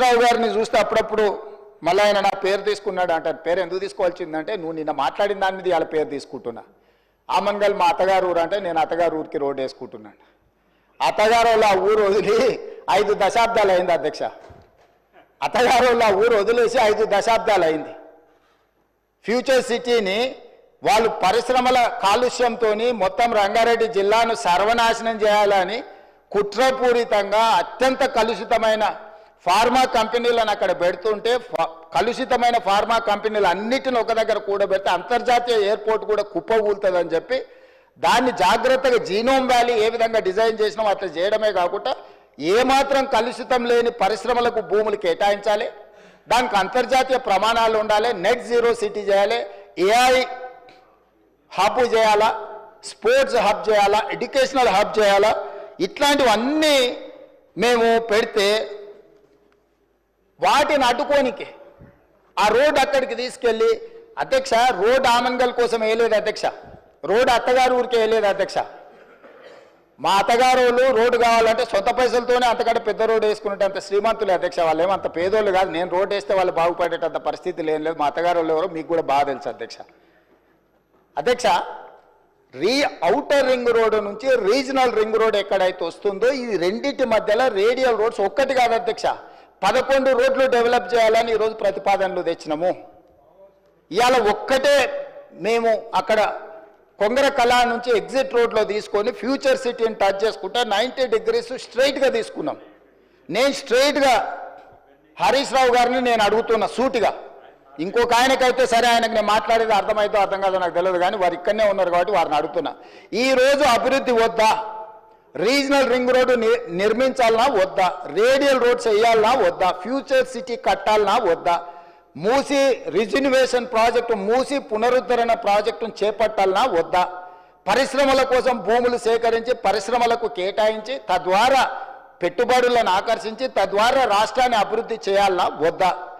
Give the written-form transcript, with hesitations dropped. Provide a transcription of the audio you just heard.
రావు గారిని చూస్తే అప్పుడప్పుడు మళ్ళీ ఆయన నా పేరు తీసుకున్నాడు అంటారు. పేరు ఎందుకు తీసుకోవాల్సిందంటే నువ్వు నిన్న మాట్లాడిన దాని మీద వాళ్ళ పేరు తీసుకుంటున్నా. ఆమంగల్ మా అత్తగారు ఊరు అంటే నేను అత్తగారు ఊరికి రోడ్డు వేసుకుంటున్నాను. అత్తగారు వాళ్ళ ఊరు వదిలి 5 దశాబ్దాలు అయింది అధ్యక్ష. అత్తగారు వాళ్ళ ఊరు వదిలేసి 5 దశాబ్దాలు అయింది. ఫ్యూచర్ సిటీని వాళ్ళు పరిశ్రమల కాలుష్యంతో మొత్తం రంగారెడ్డి జిల్లాను సర్వనాశనం చేయాలని కుట్రపూరితంగా అత్యంత కలుషితమైన ఫార్మా కంపెనీలను అక్కడ పెడుతుంటే కలుషితమైన ఫార్మా కంపెనీలు అన్నిటిని ఒక దగ్గర కూడబెడితే అంతర్జాతీయ ఎయిర్పోర్ట్ కూడా కుప్పగూలుతుందని చెప్పి దాన్ని జాగ్రత్తగా జీనోమ్ వ్యాలీ ఏ విధంగా డిజైన్ చేసినామో అట్లా చేయడమే కాకుండా ఏమాత్రం కలుషితం లేని పరిశ్రమలకు భూములు కేటాయించాలి, దానికి అంతర్జాతీయ ప్రమాణాలు ఉండాలి, నెట్ జీరో సిటీ చేయాలి, ఏఐ హబ్ చేయాలా, స్పోర్ట్స్ హబ్ చేయాలా, ఎడ్యుకేషనల్ హబ్ చేయాలా, ఇట్లాంటివన్నీ మేము పెడితే వాటిని అడ్డుకోనికి ఆ రోడ్ అక్కడికి తీసుకెళ్ళి అధ్యక్ష రోడ్ ఆమంగల్ కోసం వేయలేదు అధ్యక్ష, రోడ్ అత్తగారు ఊరికి వేయలేదు అధ్యక్ష. మా అత్తగారు రోడ్డు కావాలంటే సొంత పైసలతోనే అంతకంటే పెద్ద రోడ్డు వేసుకున్నట్టు అంత శ్రీమంతులే అధ్యక్ష. వాళ్ళు ఏమంత పేదోళ్ళు కాదు. నేను రోడ్డు వేస్తే వాళ్ళు బాగుపడేటంత పరిస్థితి లేదు. మా అత్తగారు వాళ్ళు ఎవరో మీకు కూడా బాగా తెలుసు అధ్యక్ష. అధ్యక్ష ఔటర్ రింగ్ రోడ్డు నుంచి రీజనల్ రింగ్ రోడ్ ఎక్కడైతే వస్తుందో ఈ రెండింటి మధ్యలో రేడియల్ రోడ్స్ ఒక్కటి కాదు అధ్యక్ష, 11 రోడ్లు డెవలప్ చేయాలని ఈరోజు ప్రతిపాదనలు తెచ్చినాము. ఇవాళ ఒక్కటే మేము అక్కడ కొంగర కళా నుంచి ఎగ్జిట్ రోడ్లో తీసుకొని ఫ్యూచర్ సిటీని టచ్ చేసుకుంటే 90 డిగ్రీస్ స్ట్రైట్గా తీసుకున్నాం. నేను స్ట్రైట్గా హరీష్ రావు గారిని నేను అడుగుతున్నా సూటిగా, ఇంకొక ఆయనకైతే సరే ఆయనకు నేను మాట్లాడేది అర్థమైతే అర్థం కాదో నాకు తెలియదు, కానీ వారు ఇక్కడనే ఉన్నారు కాబట్టి వారిని అడుగుతున్నా. ఈరోజు అభివృద్ధి వద్దా, రీజనల్ రింగ్ రోడ్డు నిర్మించాలన్నా వద్దా, రేడియల్ రోడ్స్ వేయాలన్నా వద్దా, ఫ్యూచర్ సిటీ కట్టాలన్నా వద్దా, మూసి రిజిన్యువేషన్ ప్రాజెక్టు మూసి పునరుద్ధరణ ప్రాజెక్టును చేపట్టాలన్నా వద్దా, పరిశ్రమల కోసం భూములు సేకరించి పరిశ్రమలకు కేటాయించి తద్వారా పెట్టుబడులను ఆకర్షించి తద్వారా రాష్ట్రాన్ని అభివృద్ధి చేయాలన్నా వద్దా,